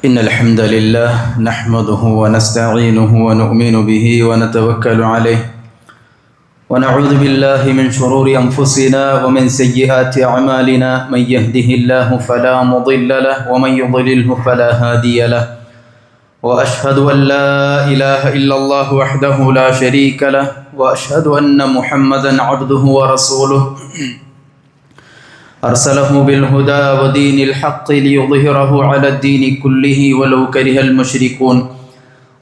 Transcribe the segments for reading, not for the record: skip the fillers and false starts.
إن الحمد لله نحمده ونستعينه ونؤمن به ونتوكل عليه ونعوذ بالله من شرور أنفسنا ومن سيئات أعمالنا من يهده الله فلا مضل له ومن يضلله فلا هادي له وأشهد أن لا إله إلا الله وحده لا شريك له وأشهد أن محمدا عبده ورسوله أرسله بالهدى ودين الحق ليظهره على الدين كله ولو كره المشركون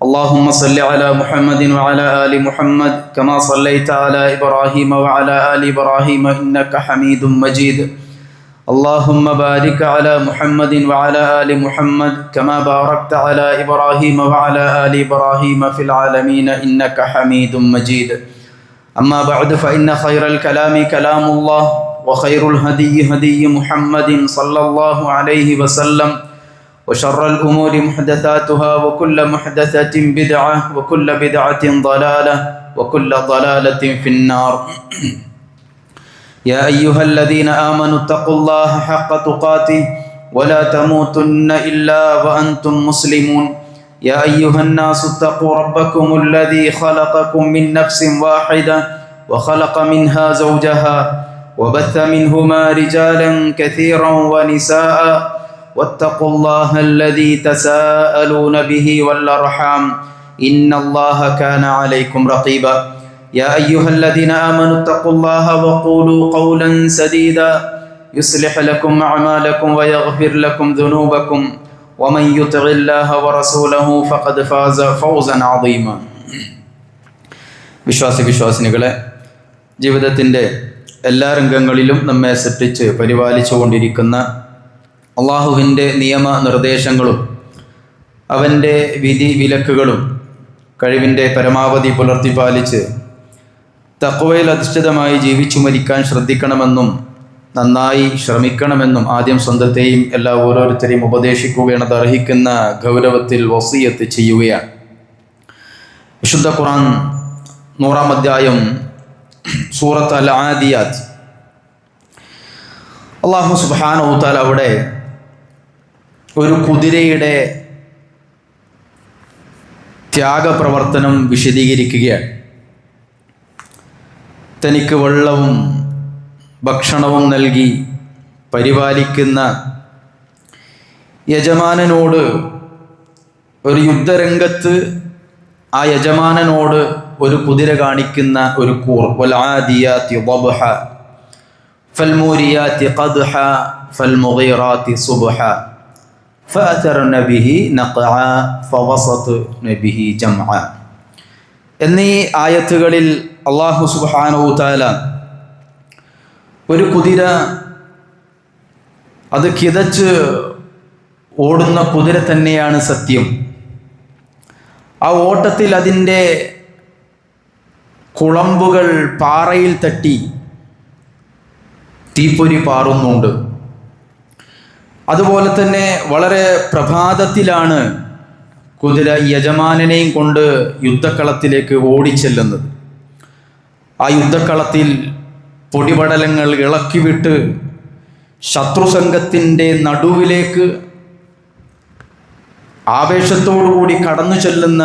اللهم صل على محمد وعلى آل محمد كما صليت على إبراهيم وعلى آل إبراهيم إنك حميد مجيد اللهم بارك على محمد وعلى آل محمد كما باركت على إبراهيم وعلى آل إبراهيم في العالمين إنك حميد مجيد أما بعد فإن خير الكلام كلام الله وخير الهدي هدي محمد صلى الله عليه وسلم وشر الأمور محدثاتها وكل محدثة بدعة وكل بدعة ضلالة وكل ضلالة في النار يا أيها الذين آمنوا اتقوا الله حق تقاته ولا تموتن إلا وأنتم مسلمون يا أيها الناس اتقوا ربكم الذي خلقكم من نفس واحدة وخلق منها زوجها وبث منهما رجالا كثيرا ونساء واتقوا الله الذي تساءلون به والأرحام إن الله كان عليكم رقيبا يا أيها الذين آمنوا اتقوا الله وقولوا قولا سديدا يصلح لكم أعمالكم ويغفر لكم ذنوبكم ومن يطع الله ورسوله فقد فاز فوزا عظيما വിശ്വാസിനികളെ, ജീവിതത്തിൻ്റെ എല്ലാ രംഗങ്ങളിലും നമ്മെ സൃഷ്ടിച്ച് പരിപാലിച്ചു കൊണ്ടിരിക്കുന്ന അള്ളാഹുവിൻ്റെ നിയമ നിർദ്ദേശങ്ങളും അവൻ്റെ വിധി വിലക്കുകളും കഴിവിൻ്റെ പരമാവധി പുലർത്തിപ്പാലിച്ച് തഖ്വയിൽ അധിഷ്ഠിതമായി ജീവിച്ചു മരിക്കാൻ ശ്രദ്ധിക്കണമെന്നും നന്നായി ശ്രമിക്കണമെന്നും ആദ്യം സ്വന്തത്തെയും എല്ലാ ഓരോരുത്തരെയും ഉപദേശിക്കുകയാണത് അർഹിക്കുന്ന ഗൗരവത്തിൽ വസിയത്ത് ചെയ്യുകയാണ്. വിശുദ്ധ ഖുർആൻ 100-ാം അധ്യായം സൂറത്ത് അൽ ആദിയാത്ത്, അല്ലാഹു സുബ്ഹാനഹു വ തആല അവിടെ ഒരു കുതിരയുടെ ത്യാഗപ്രവർത്തനം വിശദീകരിക്കുകയാണ്. തനിക്ക് വെള്ളവും ഭക്ഷണവും നൽകി പരിപാലിക്കുന്ന യജമാനനോട് ഒരു യുദ്ധരംഗത്ത് ആ യജമാനനോട് ഒരു കുതിര കാണിക്കുന്ന ഒരു കൂർ, വൽആദിയാതി ളബ്ഹ ഫൽമൂരിയാതി ഖദ്ഹ ഫൽമുഗീറാതി സുബ്ഹ ഫഅതർന ബിഹി നഖഅ ഫവസത്ന ബിഹി ജംഅ എന്നീ ആയത്തുകളിൽ അല്ലാഹു സുബ്ഹാനഹു വ തആല ഒരു കുതിര, അത് കിതച്ച് ഓടുന്ന കുതിര തന്നെയാണ് സത്യം. ആ ഓട്ടത്തിൽ അതിൻ്റെ കുളമ്പുകൾ പാറയിൽ തട്ടി തീപ്പൊരി പാറുന്നുണ്ട്. അതുപോലെ തന്നെ വളരെ പ്രഭാതത്തിലാണ് കുതിര യജമാനനെയും കൊണ്ട് യുദ്ധക്കളത്തിലേക്ക് ഓടിച്ചെല്ലുന്നത്. ആ യുദ്ധക്കളത്തിൽ പൊടിപടലങ്ങൾ ഇളക്കിവിട്ട് ശത്രുസംഘത്തിൻ്റെ നടുവിലേക്ക് ആവേശത്തോടുകൂടി കടന്നു ചെല്ലുന്ന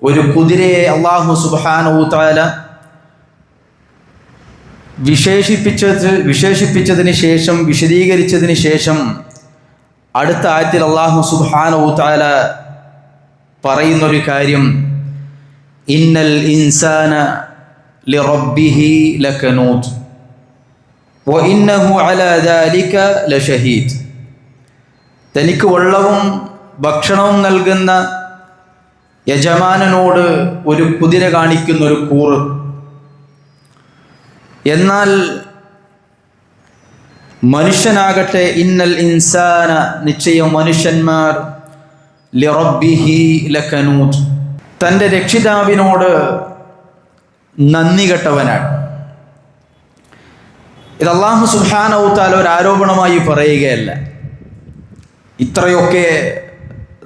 ഒരു കുതിരയെ അല്ലാഹു സുബ്ഹാനഹു വ തആല വിശേഷിപ്പിച്ചതിന് ശേഷം, വിശദീകരിച്ചതിന് ശേഷം അടുത്ത ആയത്തിൽ അല്ലാഹു സുബ്ഹാനഹു വ തആല പറയുന്നൊരു കാര്യം, ഇന്നൽ ഇൻസാന ലിറബ്ബിഹി ലകനൂത് വഇന്നഹു അലാ ദാലിക ലശഹീദ്. തനിക്ക് വെള്ളവും ഭക്ഷണവും നൽകുന്ന യജമാനനോട് ഒരു കുതിര കാണിക്കുന്ന ഒരു കൂറ്. എന്നാൽ മനുഷ്യനാകട്ടെ, ഇന്നൽ ഇൻസാന, നിശ്ചയം മനുഷ്യന്മാർ, ലിറബ്ബിഹി ലകനൂത്, തൻ്റെ രക്ഷിതാവിനോട് നന്ദി കെട്ടവനാണ്. ഇത് അല്ലാഹു സുബ്ഹാനഹു വ തആല ഒരു ആരോപണമായി പറയുകയല്ല. ഇത്രയൊക്കെ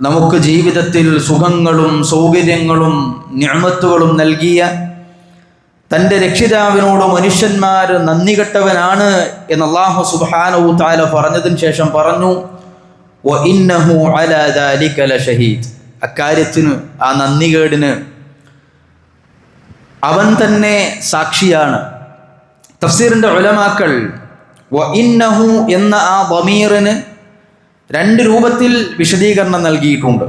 നമുക്ക് ജീവിതത്തിൽ സുഖങ്ങളും സൗകര്യങ്ങളും നിഅമത്തുകളും നൽകിയ തൻ്റെ രക്ഷിതാവിനോട് മനുഷ്യന്മാർ നന്ദി കെട്ടവനാണ് എന്ന് അല്ലാഹു സുബ്ഹാനഹു വ തആല പറഞ്ഞതിന് ശേഷം പറഞ്ഞു, വഇന്നഹു അലാ ദാലിക ലശഹീദ്. അക്കാര്യത്തിന്, ആ നന്ദികേടിന് അവൻ തന്നെ സാക്ഷിയാണ്. തഫ്സീറിൻ്റെ ഉലമാക്കൾ വഇന്നഹു എന്ന ആ ദമീറിന് രണ്ട് രൂപത്തിൽ വിശദീകരണം നൽകിയിട്ടുണ്ട്.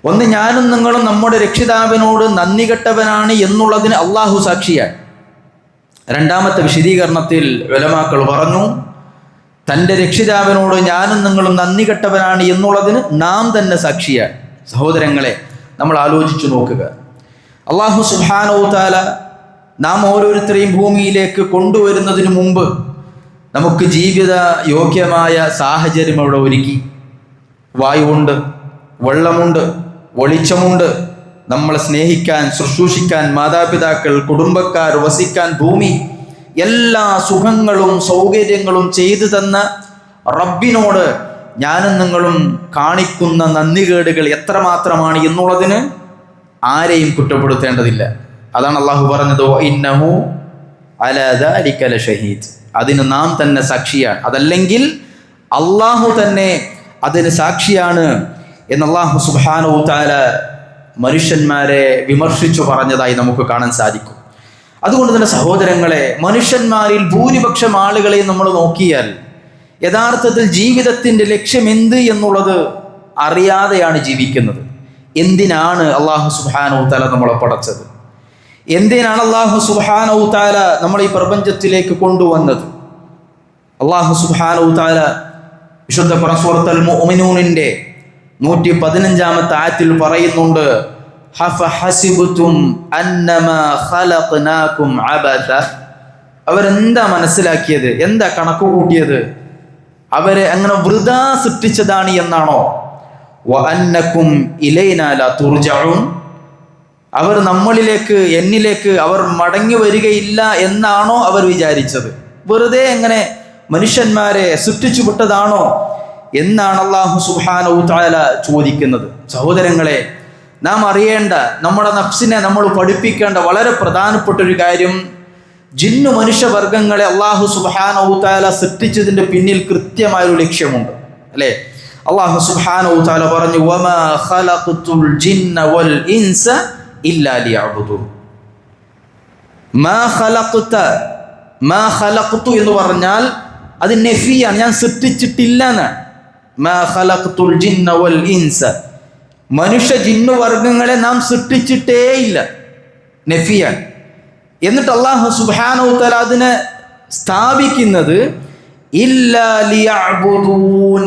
ഒന്ന്, ഞാനും നിങ്ങളും നമ്മുടെ രക്ഷിതാവിനോട് നന്ദി കെട്ടവനാണ് എന്നുള്ളതിന് അള്ളാഹു സാക്ഷിയാണ്. രണ്ടാമത്തെ വിശദീകരണത്തിൽ ഉലമാക്കൾ പറഞ്ഞു, തൻ്റെ രക്ഷിതാവിനോട് ഞാനും നിങ്ങളും നന്ദി കെട്ടവനാണ് എന്നുള്ളതിന് നാം തന്നെ സാക്ഷിയാണ്. സഹോദരങ്ങളെ, നമ്മൾ ആലോചിച്ചു നോക്കുക. അള്ളാഹു സുബ്ഹാനഹു വ തആല നാം ഓരോരുത്തരെയും ഭൂമിയിലേക്ക് കൊണ്ടുവരുന്നതിന് മുമ്പ് നമുക്ക് ജീവിത യോഗ്യമായ സാഹചര്യം അവിടെ ഒരുക്കി. വായുവുണ്ട്, വെള്ളമുണ്ട്, വെളിച്ചമുണ്ട്, നമ്മളെ സ്നേഹിക്കാൻ, ശുശ്രൂഷിക്കാൻ മാതാപിതാക്കൾ, കുടുംബക്കാർ, വസിക്കാൻ ഭൂമി, എല്ലാ സുഖങ്ങളും സൗകര്യങ്ങളും ചെയ്തു തന്ന റബ്ബിനോട് ഞാനും നിങ്ങളും കാണിക്കുന്ന നന്ദികേടുകൾ എത്രമാത്രമാണ് എന്നുള്ളതിന് ആരെയും കുറ്റപ്പെടുത്തേണ്ടതില്ല. അതാണ് അള്ളാഹു പറഞ്ഞത്, വഇന്നഹു അലാ ദാലിക ലശഹീദ്. അതിന് നാം തന്നെ സാക്ഷിയാണ്, അതല്ലെങ്കിൽ അള്ളാഹു തന്നെ അതിന് സാക്ഷിയാണ് എന്ന് അള്ളാഹു സുബ്ഹാനഹു വ തആല മനുഷ്യന്മാരെ വിമർശിച്ചു പറഞ്ഞതായി നമുക്ക് കാണാൻ സാധിക്കും. അതുകൊണ്ട് തന്നെ സഹോദരങ്ങളെ, മനുഷ്യന്മാരിൽ ഭൂരിപക്ഷം ആളുകളെ നമ്മൾ നോക്കിയാൽ യഥാർത്ഥത്തിൽ ജീവിതത്തിൻ്റെ ലക്ഷ്യം എന്ത് എന്നുള്ളത് അറിയാതെയാണ് ജീവിക്കുന്നത്. എന്തിനാണ് അള്ളാഹു സുബ്ഹാനഹു വ തആല നമ്മളെ പടച്ചത്? എന്തിനാണ് അള്ളാഹു സുബ്ഹാനഹു വ തആല നമ്മൾ ഈ പ്രപഞ്ചത്തിലേക്ക് കൊണ്ടുവന്നത്? അള്ളാഹു സുബ്ഹാനഹു വ തആല വിശുദ്ധ ഖുർആൻ സൂറത്തുൽ മുഅ്മിനൂനിൻ്റെ 115-ാമത്തെ ആയത്തിൽ പറയുന്നുണ്ട്, ഹഫഹസിബ്തും അന്നമാ ഖലഖനാകും അബഥ. അവരെന്താ മനസ്സിലാക്കിയത്, എന്താ കണക്ക് കൂട്ടിയത്? അവരെ അങ്ങനെ വൃഥാ സൃഷ്ടിച്ചതാണ് എന്നാണോ? വഅന്നകും ഇലൈനാ ലാ തുർജഊൻ. അവർ നമ്മളിലേക്ക്, എന്നിലേക്ക് അവർ മടങ്ങി വരികയില്ല എന്നാണോ അവർ വിചാരിച്ചത്? വെറുതെ എങ്ങനെ മനുഷ്യന്മാരെ സൃഷ്ടിച്ചു വിട്ടതാണോ എന്നാണ് അല്ലാഹു സുബ്ഹാനഹു വ തആല ചോദിക്കുന്നത്. സഹോദരങ്ങളെ, നാം അറിയേണ്ട, നമ്മുടെ നഫ്സിനെ നമ്മൾ പഠിപ്പിക്കേണ്ട വളരെ പ്രധാനപ്പെട്ട ഒരു കാര്യം, ജിന്നു മനുഷ്യവർഗങ്ങളെ അല്ലാഹു സുബ്ഹാനഹു വ തആല സൃഷ്ടിച്ചതിൻ്റെ പിന്നിൽ കൃത്യമായൊരു ലക്ഷ്യമുണ്ട്, അല്ലേ? അല്ലാഹു സുബ്ഹാനഹു വ തആല പറഞ്ഞു, വമാ ഖലഖതുൽ ജിന്ന വൽ ഇൻസ ഇല്ലാ ലിയഅ്ബുദൂൻ. മാ ഖലഖതു എന്ന് പറഞ്ഞാൽ അത് നഫിയാണ്, ഞാൻ സൃഷ്ടിച്ചിട്ടില്ല എന്നാണ്. മാ ഖലഖതുൽ ജിന്ന വൽ ഇൻസ, മനുഷ്യ ജിന്നു വർഗങ്ങളെ നാം സൃഷ്ടിച്ചിട്ടേ ഇല്ല, നഫിയാണ്. എന്നിട്ട് അല്ലാഹു സുബ്ഹാനഹു വ തആല അതിനെ സ്ഥാപിക്കുന്നത് ഇല്ലാ ലിയഅ്ബുദൂൻ,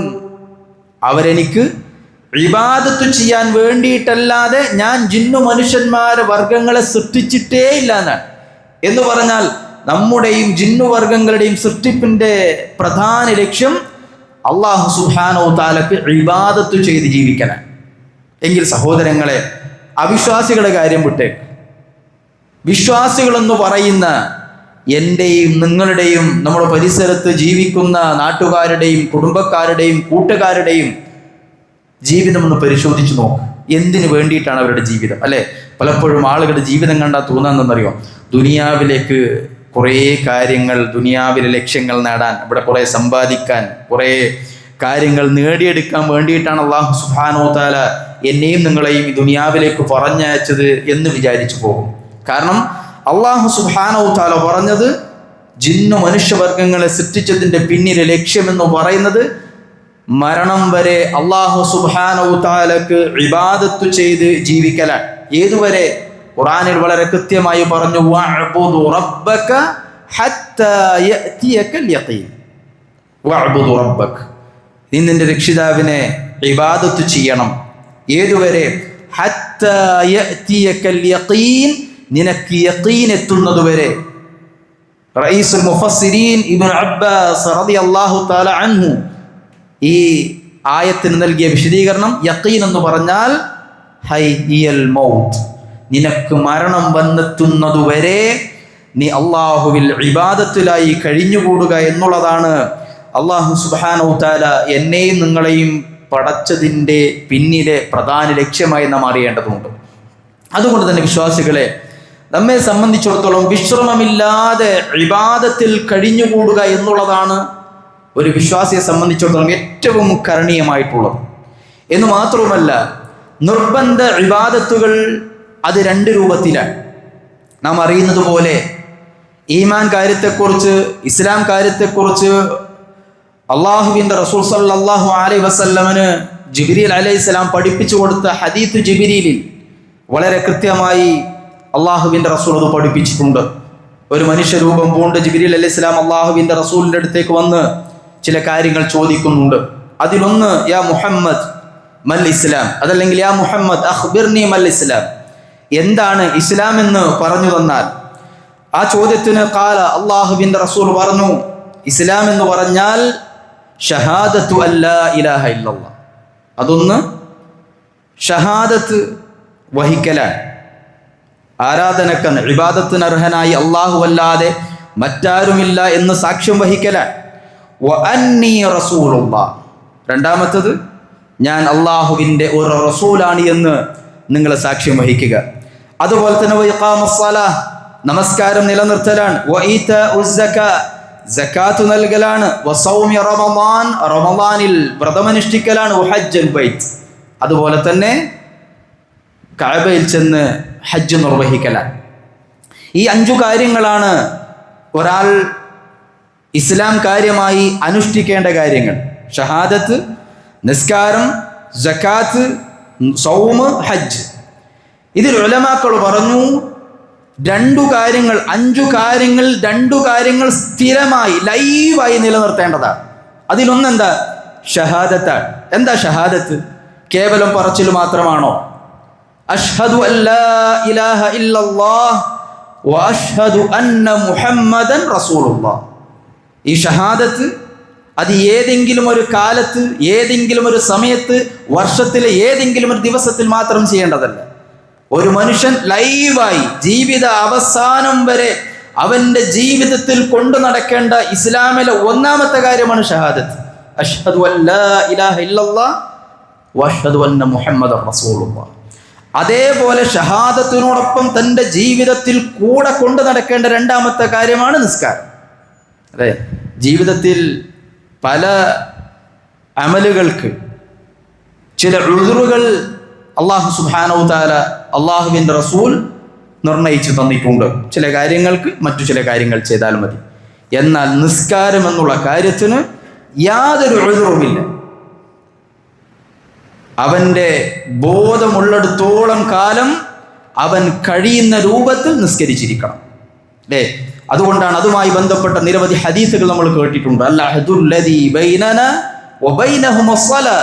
അവരെനിക്ക് ഇബാദത്ത് ചെയ്യാൻ വേണ്ടിയിട്ടല്ലാതെ ഞാൻ ജിന്നു മനുഷ്യന്മാരെ വർഗങ്ങളെ സൃഷ്ടിച്ചിട്ടേ ഇല്ല എന്നാണ്. എന്ന് പറഞ്ഞാൽ നമ്മുടെയും ജിന്നു വർഗങ്ങളുടെയും സൃഷ്ടിപ്പിൻ്റെ പ്രധാന ലക്ഷ്യം അല്ലാഹു സുബ്ഹാനഹു വ തആലക്ക് ഇബാദത്ത് ചെയ്ത് ജീവിക്കാനാണ്. എങ്കിൽ സഹോദരങ്ങളെ, അവിശ്വാസികളുടെ കാര്യം വിട്ടേക്ക്. വിശ്വാസികളെന്ന് പറയുന്ന എൻ്റെയും നിങ്ങളുടെയും നമ്മുടെ പരിസരത്ത് ജീവിക്കുന്ന നാട്ടുകാരുടെയും കുടുംബക്കാരുടെയും കൂട്ടുകാരുടെയും ജീവിതം ഒന്ന് പരിശോധിച്ച് നോക്ക്. എന്തിനു വേണ്ടിയിട്ടാണ് അവരുടെ ജീവിതം, അല്ലേ? പലപ്പോഴും ആളുകളുടെ ജീവിതം കണ്ടാൽ തോന്നാമെന്നറിയോ, ദുനിയാവിലേക്ക് കുറേ കാര്യങ്ങൾ, ദുനിയാവിലെ ലക്ഷ്യങ്ങൾ നേടാൻ, ഇവിടെ കുറേ സമ്പാദിക്കാൻ, കുറേ കാര്യങ്ങൾ നേടിയെടുക്കാൻ വേണ്ടിയിട്ടാണ് അല്ലാഹു സുബ്ഹാനഹു വ തആല എന്നെയും നിങ്ങളെയും ഈ ദുനിയാവിലേക്ക് പറഞ്ഞയച്ചത് എന്ന് വിചാരിച്ചു പോകും. കാരണം അല്ലാഹു സുബ്ഹാനഹു വ തആല പറഞ്ഞത് ജിന്നു മനുഷ്യവർഗങ്ങളെ സൃഷ്ടിച്ചതിൻ്റെ പിന്നിലെ ലക്ഷ്യമെന്ന് പറയുന്നത് മരണം വരെ അല്ലാഹു സുബ്ഹാനഹു വ തആലക്ക് ഇബാദത്ത് ചെയ്ത് ജീവിക്കലാണ്. ഏതുവരെ? ഖുർആനിൽ വളരെ കൃത്യമായി പറഞ്ഞു, വഅബ്ദു റബ്ബക ഹത്താ യഅതിയകൽ യഖീൻ. വഅബ്ദു റബ്ബക, നീ നിന്റെ രക്ഷിതാവിനെ ഇബാദത്ത് ചെയ്യണം. ഏതുവരെ? ഹത്താ യഅതിയകൽ യഖീൻ, നിനക്ക് യഖീൻ എത്തുന്നതുവരെ. റഈസുൽ മുഫസ്സിരീൻ ഇബ്നു അബ്ബാസ് റളിയല്ലാഹു തആല അൻഹു ഈ ആയത്തിന് നൽകിയ വിശദീകരണം, യഖീൻ എന്ന് പറഞ്ഞാൽ ഹയ്യൽ മൗത്ത്, നിനക്ക് മരണം വന്നെത്തുന്നതുവരെ നീ അള്ളാഹുവിൽ ഇബാദത്തിലായി കഴിഞ്ഞുകൂടുക എന്നുള്ളതാണ് അല്ലാഹു സുബ്ഹാനഹു വ തആല എന്നെയും നിങ്ങളെയും പടച്ചതിൻ്റെ പിന്നിലെ പ്രധാന ലക്ഷ്യമായി നാം അറിയേണ്ടതുണ്ട്. അതുകൊണ്ട് തന്നെ വിശ്വാസികളെ, നമ്മെ സംബന്ധിച്ചിടത്തോളം വിശ്രമമില്ലാതെ ഇബാദത്തിൽ കഴിഞ്ഞുകൂടുക എന്നുള്ളതാണ് ഒരു വിശ്വാസിയെ സംബന്ധിച്ചിടത്തോളം ഏറ്റവും കരണീയമായിട്ടുള്ളത്. എന്ന് മാത്രവുമല്ല, നിർബന്ധ ഇബാദത്തുകൾ അത് രണ്ട് രൂപത്തിലാണ്. നാം അറിയുന്നത് പോലെ ഈമാൻ കാര്യത്തെക്കുറിച്ച്, ഇസ്ലാം കാര്യത്തെക്കുറിച്ച് അള്ളാഹുവിൻ്റെ റസൂൽ സല്ലല്ലാഹു അലൈഹി വസല്ലമന് ജിബ്രീൽ അലൈഹിസ്സലാം പഠിപ്പിച്ചു കൊടുത്ത ഹദീത്ത് ജിബ്രീലിൽ വളരെ കൃത്യമായി അള്ളാഹുവിൻ്റെ റസൂൽ അത് പഠിപ്പിച്ചിട്ടുണ്ട്. ഒരു മനുഷ്യരൂപം പൂണ്ട് ജിബ്രീൽ അലൈഹിസ്സലാം അള്ളാഹുവിൻ്റെ റസൂലിൻ്റെ അടുത്തേക്ക് വന്ന് ചില കാര്യങ്ങൾ ചോദിക്കുന്നുണ്ട്. അതിലൊന്ന് യാ മുഹമ്മദ് മൽ ഇസ്ലാം, അതല്ലെങ്കിൽ യാ മുഹമ്മദ് അഖ്ബിർനി മൽ ഇസ്ലാം, എന്താണ് ഇസ്ലാം എന്ന് പറഞ്ഞു തന്നാൽ. ആ ചോദ്യത്തിന് ഖാല, അള്ളാഹുവിൻ്റെ റസൂൽ പറഞ്ഞു, ഇസ്ലാം എന്ന് പറഞ്ഞാൽ ഷഹാദത്തു അല്ലാ ഇലാഹ ഇല്ലല്ലാഹ്, അതൊന്ന് ഷഹാദത്ത് വഹിക്കലാണ്, ആരാധനക്കന്ന് ഇബാദത്തിന് അർഹനായി അള്ളാഹു അല്ലാതെ മറ്റാരുമില്ല എന്ന് സാക്ഷ്യം വഹിക്കലാണ്. വ അന്നീ റസൂലുള്ളാഹ്, രണ്ടാമത്തത് ഞാൻ അള്ളാഹുവിൻ്റെ ഒരു റസൂലാണ് എന്ന് നിങ്ങൾ സാക്ഷ്യം വഹിക്കുക. അതുപോലെ തന്നെ വഇഖാമസ്സലാഹ്, നമസ്കാരം നിലനിർത്തലാണ്. വഇതാഉസ് സകാത്ത്, സകാത്ത് നൽകലാണ്. വസൗമി റമളാൻ, റമളാനിൽ വ്രതമനുഷ്ഠിക്കലാണ്. വഹജ്ജുൽ ബൈത്ത്, അതുപോലെ തന്നെ കഅബയിൽ ചെന്ന് ഹജ്ജ് നിർവഹിക്കലാണ്. ഈ 5 കാര്യങ്ങളാണ് ഒരാൾ ഇസ്ലാം കാര്യമായി അനുഷ്ഠിക്കേണ്ട കാര്യങ്ങൾ. ഷഹാദത്ത്, നിസ്കാരം, സകാത്ത്, സൗമ്, ഹജ്ജ്. ഇതിൽ ഉലമാക്കൾ പറഞ്ഞു 2 കാര്യങ്ങൾ, 5 കാര്യങ്ങൾ, 2 കാര്യങ്ങൾ സ്ഥിരമായി ലൈവായി നിലനിർത്തേണ്ടതാണ്. അതിലൊന്നെന്താ? ഷഹാദത്താണ്. എന്താ ഷഹാദത്ത്? കേവലം പറച്ചിൽ മാത്രമാണോ? അഷ്ഹദു അല്ലാ ഇലാഹ ഇല്ലല്ലാഹ് വ അഷ്ഹദു അന്ന മുഹമ്മദൻ റസൂലുള്ളാഹ്. ഈ ഷഹാദത്ത് അത് ഏതെങ്കിലും ഒരു കാലത്ത്, ഏതെങ്കിലും ഒരു സമയത്ത്, വർഷത്തിലെ ഏതെങ്കിലും ഒരു ദിവസത്തിൽ മാത്രം ചെയ്യേണ്ടതല്ല. ഒരു മനുഷ്യൻ ലൈവായി ജീവിത അവസാനം വരെ അവൻ്റെ ജീവിതത്തിൽ കൊണ്ടു നടക്കേണ്ട ഇസ്ലാമിലെ ഒന്നാമത്തെ കാര്യമാണ് ഷഹാദത്ത്. അഷ്ഹദു അല്ലാ ഇലാഹ ഇല്ലല്ലാഹ് വ അഷ്ഹദു അന്ന മുഹമ്മദൻ റസൂലുള്ളാഹ്. അതേപോലെ ഷഹാദത്തിനോടൊപ്പം തൻ്റെ ജീവിതത്തിൽ കൂടെ കൊണ്ടു നടക്കേണ്ട രണ്ടാമത്തെ കാര്യമാണ് നിസ്കാരം. അതെ, ജീവിതത്തിൽ പല അമലുകൾക്ക് ചില ഉദ്റുകൾ അള്ളാഹു സുബ്ഹാനഹു തആല, അള്ളാഹുവിൻ്റെ റസൂൽ നിർണയിച്ചു തന്നിട്ടുണ്ട്. ചില കാര്യങ്ങൾക്ക് മറ്റു ചില കാര്യങ്ങൾ ചെയ്താൽ മതി. എന്നാൽ നിസ്കാരം എന്നുള്ള കാര്യത്തിന് യാതൊരു ഉദ്റുമില്ല. അവൻ്റെ ബോധമുള്ളിടത്തോളം കാലം അവൻ കഴിയുന്ന രൂപത്തിൽ നിസ്കരിച്ചിരിക്കണം. അല്ലേ? അതുകൊണ്ടാണ് അതുമായി ബന്ധപ്പെട്ട നിരവധി ഹദീസുകൾ നമ്മൾ കേട്ടിട്ടുണ്ട്. അൽഅഹ്ദുല്ലദീ ബൈനനാ വബൈനഹുമുസ്സലാ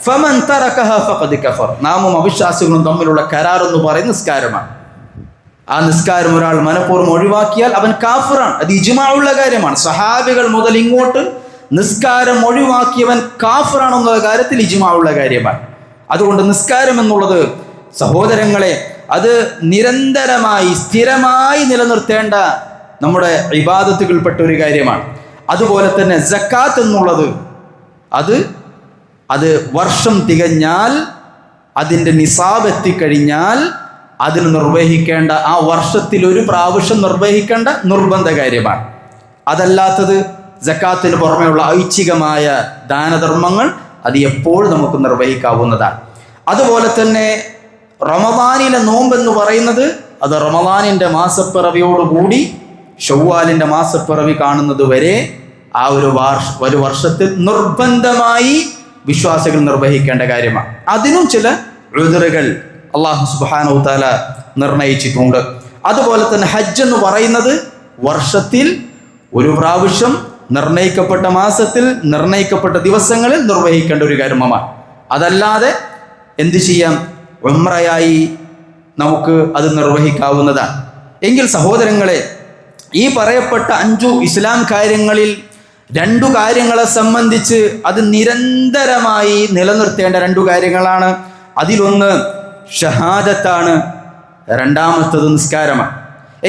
ഫമൻ തറകഹാ ഫഖദ് കഫർ. നാമും അവിശ്വാസികളും തമ്മിലുള്ള കരാർ എന്ന് പറയുന്ന നിസ്കാരമാണ്. ആ നിസ്കാരം ഒരാൾ മനഃപൂർവ്വം ഒഴിവാക്കിയാൽ അവൻ കാഫിറാണ്. അത് ഇജ്മാഉള്ള കാര്യമാണ്. സഹാബികൾ മുതൽ ഇങ്ങോട്ട് നിസ്കാരം ഒഴിവാക്കിയവൻ കാഫിറാണെന്നുള്ള കാര്യത്തിൽ ഇജ്മാഉള്ള കാര്യമാണ്. അതുകൊണ്ട് നിസ്കാരം എന്നുള്ളത് സഹോദരങ്ങളെ, അത് നിരന്തരമായി സ്ഥിരമായി നിലനിർത്തേണ്ട നമ്മുടെ ഇബാദത്തുകൾപ്പെട്ട ഒരു കാര്യമാണ്. അതുപോലെ തന്നെ സക്കാത്ത് എന്നുള്ളത് അത് വർഷം തികഞ്ഞാൽ, അതിൻ്റെ നിസാബ് എത്തിക്കഴിഞ്ഞാൽ അതിന് നിർവഹിക്കേണ്ട, ആ വർഷത്തിൽ ഒരു പ്രാവശ്യം നിർവഹിക്കേണ്ട നിർബന്ധ കാര്യമാണ്. അതല്ലാത്തത് സക്കാത്തിന് പുറമെയുള്ള ഐച്ഛികമായ ദാനധർമ്മങ്ങൾ അത് എപ്പോഴും നമുക്ക് നിർവഹിക്കാവുന്നതാണ്. അതുപോലെ തന്നെ റമദാനിലെ നോമ്പെന്ന് പറയുന്നത് അത് റമദാനിൻ്റെ മാസപ്പിറവിയോടുകൂടി ഷവ്വാലിൻ്റെ മാസപ്പിറവി കാണുന്നത് വരെ ആ ഒരു വർഷത്തിൽ നിർബന്ധമായി വിശ്വാസികൾ നിർവഹിക്കേണ്ട കാര്യമാണ്. അതിനും ചില ഉദ്റുകൾ അല്ലാഹു സുബ്ഹാനഹു തആല നിർണയിച്ചിട്ടുണ്ട്. അതുപോലെ തന്നെ ഹജ്ജ് എന്ന് പറയുന്നത് വർഷത്തിൽ ഒരു പ്രാവശ്യം നിർണയിക്കപ്പെട്ട മാസത്തിൽ നിർണയിക്കപ്പെട്ട ദിവസങ്ങളിൽ നിർവഹിക്കേണ്ട ഒരു കർമ്മമാണ്. അതല്ലാതെ എന്ത് ചെയ്യാം? ഉംറയായി നമുക്ക് അത് നിർവഹിക്കാവുന്നതാണ്. എങ്കിൽ സഹോദരങ്ങളെ, ഈ പറയപ്പെട്ട 5 ഇസ്ലാം കാര്യങ്ങളിൽ 2 കാര്യങ്ങളെ സംബന്ധിച്ച് അത് നിരന്തരമായി നിലനിർത്തേണ്ട 2 കാര്യങ്ങളാണ്. അതിലൊന്ന് ഷഹാദത്താണ്, രണ്ടാമത്തത് നിസ്കാരമാണ്.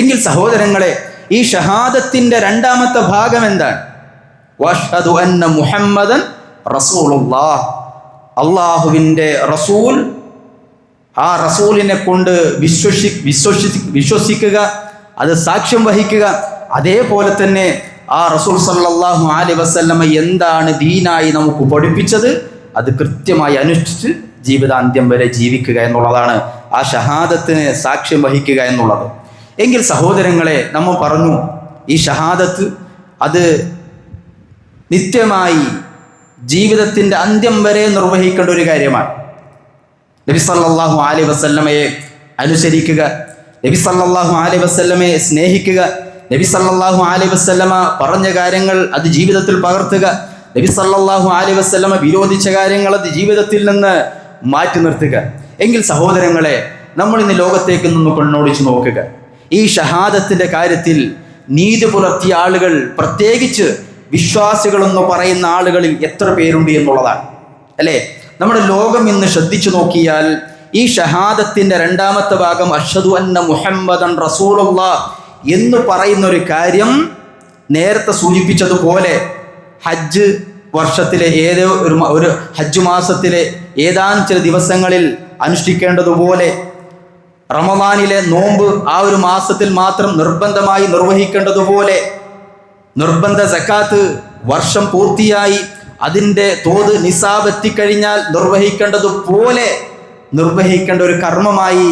എങ്കിൽ സഹോദരങ്ങളെ, ഈ ഷഹാദത്തിൻ്റെ രണ്ടാമത്തെ ഭാഗം എന്താണ്? വഅഷ്ഹദു അന്ന മുഹമ്മദൻ റസൂലുള്ളാഹ്. അള്ളാഹുവിൻ്റെ റസൂൽ, ആ റസൂലിനെ കൊണ്ട് വിശ്വസിക്കുക, അത് സാക്ഷ്യം വഹിക്കുക. അതേപോലെ തന്നെ ആ റസൂൽ സല്ലല്ലാഹു അലൈഹി വസല്ലമ എന്താണ് ദീനായി നമുക്ക് പഠിപ്പിച്ചത് അത് കൃത്യമായി അനുഷ്ഠിച്ച് ജീവിതാന്ത്യം വരെ ജീവിക്കുക എന്നുള്ളതാണ് ആ ഷഹാദത്തിന് സാക്ഷ്യം വഹിക്കുക എന്നുള്ളത്. എങ്കിൽ സഹോദരങ്ങളെ, നമ്മൾ പറഞ്ഞു ഈ ഷഹാദത്ത് അത് നിത്യമായി ജീവിതത്തിൻ്റെ അന്ത്യം വരെ നിർവഹിക്കേണ്ട ഒരു കാര്യമാണ്. നബി സല്ലല്ലാഹു അലൈഹി വസല്ലമയെ അനുസരിക്കുക, നബി സല്ലല്ലാഹു അലൈഹി വസല്ലമയെ സ്നേഹിക്കുക, നബി സല്ലല്ലാഹു അലൈഹി വസല്ലമ പറഞ്ഞ കാര്യങ്ങൾ അത് ജീവിതത്തിൽ പകർത്തുക, നബി സല്ലല്ലാഹു അലൈഹി വസല്ലമ വിരോധിച്ച കാര്യങ്ങൾ അത് ജീവിതത്തിൽ നിന്ന് മാറ്റി നിർത്തുക. എങ്കിൽ സഹോദരങ്ങളെ, നമ്മൾ ഇന്ന് ലോകത്തേക്ക് നിന്ന് കണ്ണോടിച്ച് നോക്കുക. ഈ ഷഹാദത്തിൻ്റെ കാര്യത്തിൽ നീതി പുലർത്തിയ ആളുകൾ, പ്രത്യേകിച്ച് വിശ്വാസികളെന്ന് പറയുന്ന ആളുകളിൽ എത്ര പേരുണ്ട് എന്നുള്ളതാണ് അല്ലേ. നമ്മുടെ ലോകം ഇന്ന് ശ്രദ്ധിച്ചു നോക്കിയാൽ ഈ ഷഹാദത്തിൻ്റെ രണ്ടാമത്തെ ഭാഗം അഷ്ഹദു അന്ന മുഹമ്മദൻ റസൂലുള്ളാഹ് എന്ന് പറയുന്ന ഒരു കാര്യം നേരത്തെ സൂചിപ്പിച്ചതുപോലെ ഹജ്ജ് വർഷത്തിലെ ഏതോ ഒരു ഹജ്ജ് മാസത്തിലെ ഏതാനും ചില ദിവസങ്ങളിൽ അനുഷ്ഠിക്കേണ്ടതുപോലെ, റമദാനിലെ നോമ്പ് ആ ഒരു മാസത്തിൽ മാത്രം നിർബന്ധമായി നിർവഹിക്കേണ്ടതുപോലെ, നിർബന്ധ സക്കാത്ത് വർഷം പൂർത്തിയായി അതിൻ്റെ തോത് നിസാബ് എത്തിക്കഴിഞ്ഞാൽ നിർവഹിക്കേണ്ടതുപോലെ നിർവഹിക്കേണ്ട ഒരു കർമ്മമായി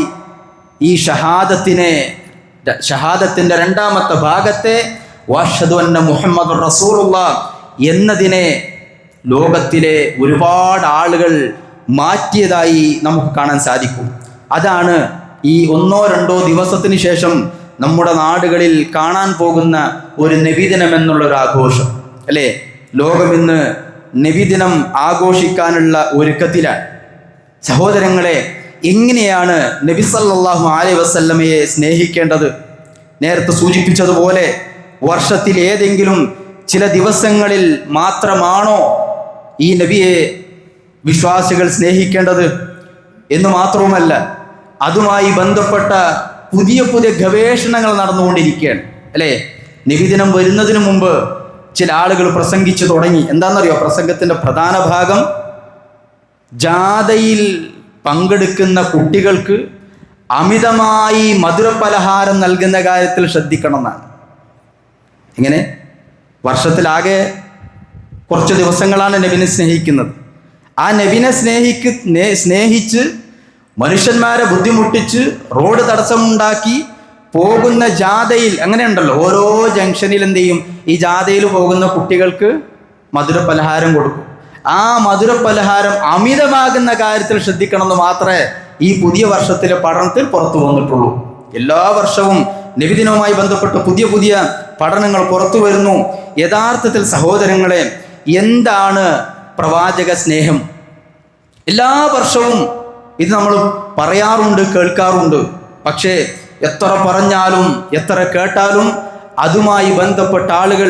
ഈ ഷഹാദത്തിൻ്റെ രണ്ടാമത്തെ ഭാഗത്തെ വഅഷ്ഹദു അന്ന മുഹമ്മദുർ റസൂലുള്ളാഹ് എന്നതിനെ ലോകത്തിലെ ഒരുപാട് ആളുകൾ മാറ്റിയതായി നമുക്ക് കാണാൻ സാധിക്കും. അതാണ് ഈ 1-2 ദിവസത്തിന് ശേഷം നമ്മുടെ നാടുകളിൽ കാണാൻ പോകുന്ന ഒരു നബിദിനം എന്നുള്ളൊരു ആഘോഷം അല്ലേ. ലോകം ഇന്ന് നബിദിനം ആഘോഷിക്കാനുള്ള ഒരുക്കത്തിലാണ്. സഹോദരങ്ങളെ, എങ്ങനെയാണ് നബി സല്ലല്ലാഹു അലൈഹി വസല്ലമയെ സ്നേഹിക്കേണ്ടത്? നേരത്തെ സൂചിപ്പിച്ചതുപോലെ വർഷത്തിൽ ഏതെങ്കിലും ചില ദിവസങ്ങളിൽ മാത്രമാണോ ഈ നബിയെ വിശ്വാസികൾ സ്നേഹിക്കേണ്ടത് എന്ന് മാത്രവുമല്ല, അതുമായി ബന്ധപ്പെട്ട പുതിയ പുതിയ ഗവേഷണങ്ങൾ നടന്നുകൊണ്ടിരിക്കുകയാണ് അല്ലേ. നബിദിനം വരുന്നതിന് മുമ്പ് ചില ആളുകൾ പ്രസംഗിച്ചു തുടങ്ങി. എന്താണെന്നറിയോ? പ്രസംഗത്തിൻ്റെ പ്രധാന ഭാഗം ജാഥയിൽ പങ്കെടുക്കുന്ന കുട്ടികൾക്ക് അമിതമായി മധുരപലഹാരം നൽകുന്ന കാര്യത്തിൽ ശ്രദ്ധിക്കണം എന്നാണ്. ഇങ്ങനെ വർഷത്തിലാകെ കുറച്ച് ദിവസങ്ങളാണ് നബിനെ സ്നേഹിക്കുന്നത്. ആ നബിനെ സ്നേഹിച്ച് മനുഷ്യന്മാരെ ബുദ്ധിമുട്ടിച്ച് റോഡ് തടസ്സമുണ്ടാക്കി പോകുന്ന ജാഥയിൽ, അങ്ങനെയുണ്ടല്ലോ, ഓരോ ജംഗ്ഷനിൽ എന്ത് ചെയ്യും, ഈ ജാഥയിൽ പോകുന്ന കുട്ടികൾക്ക് മധുരപലഹാരം കൊടുക്കും. ആ മധുരപലഹാരം അമിതമാകുന്ന കാര്യത്തിൽ ശ്രദ്ധിക്കണമെന്ന് മാത്രമേ ഈ പുതിയ വർഷത്തിലെ പഠനത്തിൽ പുറത്തു വന്നിട്ടുള്ളൂ. എല്ലാ വർഷവും നബിദിനവുമായി ബന്ധപ്പെട്ട് പുതിയ പുതിയ പഠനങ്ങൾ പുറത്തു വരുന്നു. യഥാർത്ഥത്തിൽ സഹോദരങ്ങളെ, എന്താണ് പ്രവാചക സ്നേഹം? എല്ലാ വർഷവും ഇത് നമ്മൾ പറയാറുണ്ട്, കേൾക്കാറുണ്ട്. പക്ഷേ എത്ര പറഞ്ഞാലും എത്ര കേട്ടാലും അതുമായി ബന്ധപ്പെട്ട ആളുകൾ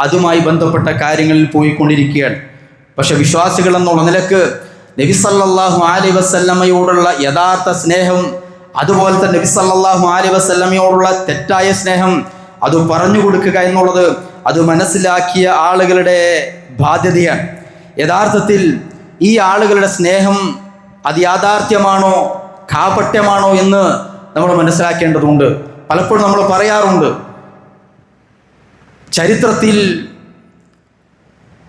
അതുമായി ബന്ധപ്പെട്ട കാര്യങ്ങളിൽ പോയിക്കൊണ്ടിരിക്കുകയാണ്. പക്ഷെ വിശ്വാസികൾ എന്നുള്ള നിലക്ക് നബി സല്ലല്ലാഹു അലൈഹി വസല്ലമയോടുള്ള യഥാർത്ഥ സ്നേഹം, അതുപോലെ തന്നെ നബി സല്ലല്ലാഹു അലൈഹി വസല്ലമയോടുള്ള തെറ്റായ സ്നേഹം അത് പറഞ്ഞു കൊടുക്കുക എന്നുള്ളത് അത് മനസ്സിലാക്കിയ ആളുകളുടെ ബാധ്യതയാണ്. യഥാർത്ഥത്തിൽ ഈ ആളുകളുടെ സ്നേഹം അത് യാഥാർത്ഥ്യമാണോ കാപട്യമാണോ എന്ന് നമ്മൾ മനസ്സിലാക്കേണ്ടതുണ്ട്. പലപ്പോഴും നമ്മൾ പറയാറുണ്ട്, ചരിത്രത്തിൽ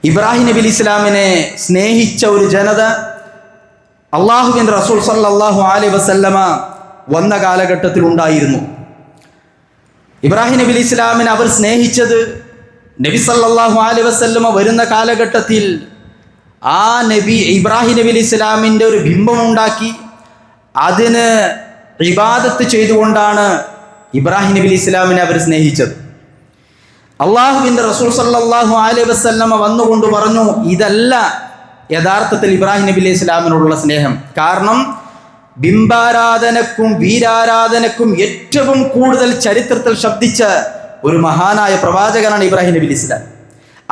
ഇബ്രാഹിം നബി ഇസ്ലാമിനെ സ്നേഹിച്ച ഒരു ജനത അള്ളാഹുവിൻ്റെ റസൂൽ സല്ലല്ലാഹു അലൈഹി വസല്ലമ വന്ന കാലഘട്ടത്തിൽ ഉണ്ടായിരുന്നു. ഇബ്രാഹിം നബി ഇസ്ലാമിനെ അവർ സ്നേഹിച്ചത് നബി സല്ലല്ലാഹു അലൈഹി വസല്ലമ വരുന്ന കാലഘട്ടത്തിൽ ആ നബി ഇബ്രാഹിം നബി ഇസ്ലാമിൻ്റെ ഒരു ബിംബം ഉണ്ടാക്കി അതിന് ഇബാദത്ത് ചെയ്തുകൊണ്ടാണ് ഇബ്രാഹിം നബി ഇസ്ലാമിനെ അവർ സ്നേഹിച്ചത്. അള്ളാഹുവിൻ്റെ റസൂൽ സല്ലല്ലാഹു അലൈഹി വസല്ലമ വന്നുകൊണ്ട് പറഞ്ഞു, ഇതല്ല യഥാർത്ഥത്തിൽ ഇബ്രാഹിം നബി ഇസ്ലാമിനോടുള്ള സ്നേഹം. കാരണം ബിംബാരാധനക്കും വീരാരാധനക്കും ഏറ്റവും കൂടുതൽ ചരിത്രത്തിൽ ശബ്ദിച്ച ഒരു മഹാനായ പ്രവാചകനാണ് ഇബ്രാഹിം നബി ഇസ്ലാം.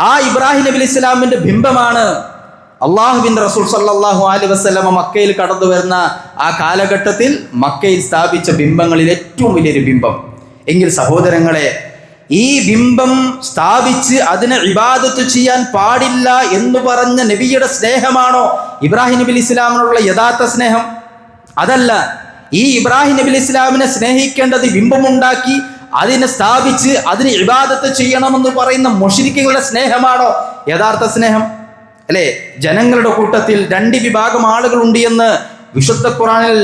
ആ ഇബ്രാഹിം നബി ഇസ്ലാമിൻ്റെ ബിംബമാണ് അള്ളാഹുവിൻ്റെ റസൂൽ സല്ലല്ലാഹു അലൈഹി വസല്ലമ മക്കയിൽ കടന്നു വരുന്ന ആ കാലഘട്ടത്തിൽ മക്കയിൽ സ്ഥാപിച്ച ബിംബങ്ങളിൽ ഏറ്റവും വലിയൊരു ബിംബം. എങ്കിൽ സഹോദരങ്ങളെ, ഈ ബിംബം സ്ഥാപിച്ച് അതിനെ ഇബാദത്ത് ചെയ്യാൻ പാടില്ല എന്ന് പറഞ്ഞ നബിയുടെ സ്നേഹമാണോ ഇബ്രാഹിം നബി ഇസ്ലാമിനുള്ള യഥാർത്ഥ സ്നേഹം? അതല്ല. ഈ ഇബ്രാഹിം നബി ഇസ്ലാമിനെ സ്നേഹിക്കേണ്ടത് ബിംബമുണ്ടാക്കി അതിനെ സ്ഥാപിച്ച് അതിന് ഇബാദത്ത് ചെയ്യണമെന്ന് പറയുന്ന മുശ്രിക്കുകളുടെ സ്നേഹമാണോ യഥാർത്ഥ സ്നേഹം? അല്ലേ? ജനങ്ങളുടെ കൂട്ടത്തിൽ രണ്ട് വിഭാഗം ആളുകളുണ്ട് എന്ന് വിശുദ്ധ ഖുർആനിൽ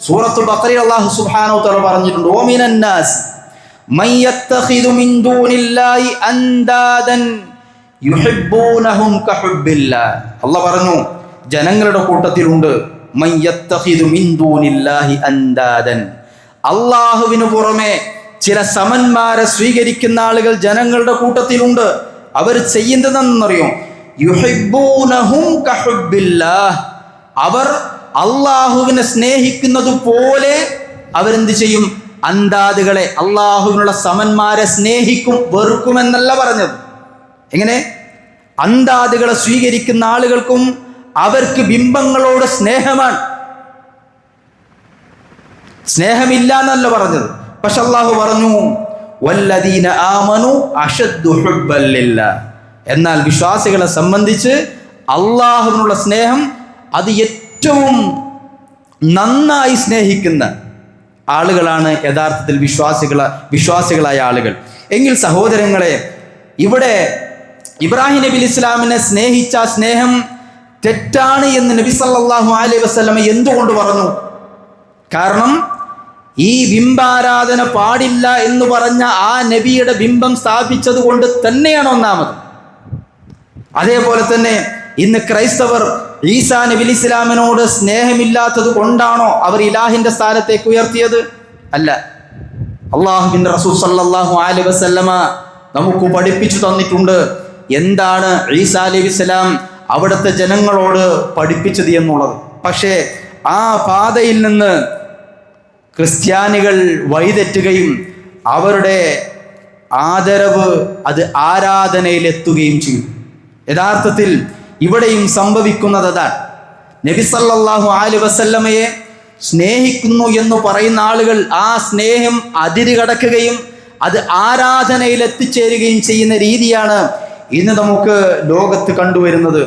സൂറത്തുൽ ബഖറയിൽ അല്ലാഹു സുബ്ഹാനഹു വ തആല പറഞ്ഞിട്ടുണ്ട്. ഓ മിനന്നാസ് മൻ യത്തഖിദു മിൻ ദൂനില്ലാഹി അൻദാദൻ യുഹിബ്ബൂനഹും കഹുബ്ബില്ലാഹ്. അല്ലാഹ് പറഞ്ഞു ജനങ്ങളുടെ കൂട്ടത്തിലുണ്ട് മൻ യത്തഖിദു മിൻ ദൂനില്ലാഹി അൻദാദൻ, അല്ലാഹുവിന് പുറമെ ചില സമന്മാരെ സ്വീകരിക്കുന്ന ആളുകൾ ജനങ്ങളുടെ കൂട്ടത്തിലുണ്ട്. അവർ ചെയ്യുന്നതെന്നറിയോ? യുഹിബ്ബൂനഹും കഹുബ്ബില്ലാഹ്, അവർ അള്ളാഹുവിനെ സ്നേഹിക്കുന്നത് പോലെ അവരെന്ത് ചെയ്യും? അന്താദുകളെ, അള്ളാഹുവിനുള്ള സമന്മാരെ സ്നേഹിക്കും, വെറുക്കുമെന്നല്ല പറഞ്ഞത്. എങ്ങനെ? അന്താദുകളെ സ്വീകരിക്കുന്ന ആളുകൾക്കും അവർക്ക് ബിംബങ്ങളോട് സ്നേഹമാണ്, സ്നേഹമില്ല എന്നല്ല പറഞ്ഞത്. പക്ഷെ അള്ളാഹു പറഞ്ഞു വല്ലദീന ആമനു അശദ്ദു ഹുബ്ബൻ ലില്ലാഹ്, എന്നാൽ വിശ്വാസികളെ സംബന്ധിച്ച് അള്ളാഹുവിനുള്ള സ്നേഹം അത് ഏറ്റവും നന്നായി സ്നേഹിക്കുന്ന ആളുകളാണ് യഥാർത്ഥത്തിൽ വിശ്വാസികളായ ആളുകൾ. എങ്കിൽ സഹോദരങ്ങളെ, ഇവിടെ ഇബ്രാഹിം നബി ഇസ്ലാമിനെ സ്നേഹിച്ച സ്നേഹം തെറ്റാണ് എന്ന് നബി സല്ലല്ലാഹു അലൈഹി വസല്ലം എന്തുകൊണ്ട് പറഞ്ഞു? കാരണം ഈ ബിംബാരാധന പാടില്ല എന്ന് പറഞ്ഞ ആ നബിയുടെ ബിംബം സ്ഥാപിച്ചത് കൊണ്ട് തന്നെയാണ് ഒന്നാമത്. അതേപോലെ തന്നെ ഇന്ന് ക്രൈസ്തവർ ഈസാ നബി ഇസ്ലാമിനോട് സ്നേഹമില്ലാത്തത് കൊണ്ടാണോ അവർ ഇലാഹിന്റെ സ്ഥാനത്തേക്ക് ഉയർത്തിയത്? അല്ല. അല്ലാഹുവിന്റെ റസൂൽ സല്ലല്ലാഹു അലൈഹി വസല്ലമ നമുക്ക് പഠിപ്പിച്ചു തന്നിട്ടുണ്ട് എന്താണ് ഈസാ നബി ഇസ്ലാം അവിടുത്തെ ജനങ്ങളോട് പഠിപ്പിച്ചത് എന്നുള്ളത്. പക്ഷേ ആ പാതയിൽ നിന്ന് ക്രിസ്ത്യാനികൾ വഴിതെറ്റുകയും അവരുടെ ആദരവ് അത് ആരാധനയിലെത്തുകയും ചെയ്യും. യഥാർത്ഥത്തിൽ ഇവിടെയും സംഭവിക്കുന്നത് അതാണ്. നബി സല്ലല്ലാഹു അലൈഹി വസല്ലമയെ സ്നേഹിക്കുന്നു എന്ന് പറയുന്ന ആളുകൾ ആ സ്നേഹം അതിര് കടക്കുകയും അത് ആരാധനയിൽ എത്തിച്ചേരുകയും ചെയ്യുന്ന രീതിയാണ് ഇന്ന് നമുക്ക് ലോകത്ത് കണ്ടുവരുന്നത്.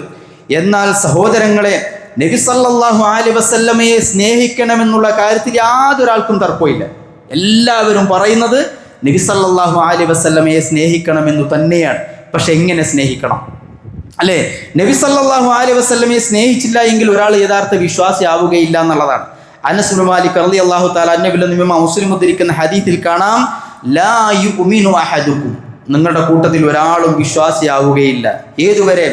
എന്നാൽ സഹോദരങ്ങളെ, നബി സല്ലല്ലാഹു അലൈഹി വസല്ലമയെ സ്നേഹിക്കണമെന്നുള്ള കാര്യത്തിൽ യാതൊരാൾക്കും തർക്കമില്ല. എല്ലാവരും പറയുന്നത് നബി സല്ലല്ലാഹു അലൈഹി വസല്ലമയെ സ്നേഹിക്കണമെന്ന് തന്നെയാണ്. പക്ഷെ എങ്ങനെ സ്നേഹിക്കണം? അല്ലേ? നബി സല്ലല്ലാഹു അലൈഹി വസല്ലമയെ സ്നേഹിച്ചില്ല എങ്കിൽ ഒരാൾ യഥാർത്ഥ വിശ്വാസി ആവുകയില്ല എന്നുള്ളതാണ്. അനസ് ഇബ്നു മാലിക് റളിയല്ലാഹു തആല അൻഹുവിൽ നിന്ന് ഇമാം മുസ്ലിം ഉദ്ധരിക്കുന്ന ഹദീസിൽ കാണാം, ലാ യുമിനു അഹദുക്കും, നിങ്ങളുടെ കൂട്ടത്തിൽ ഒരാളും വിശ്വാസിയാവുകയില്ല. ഏതുവരെ?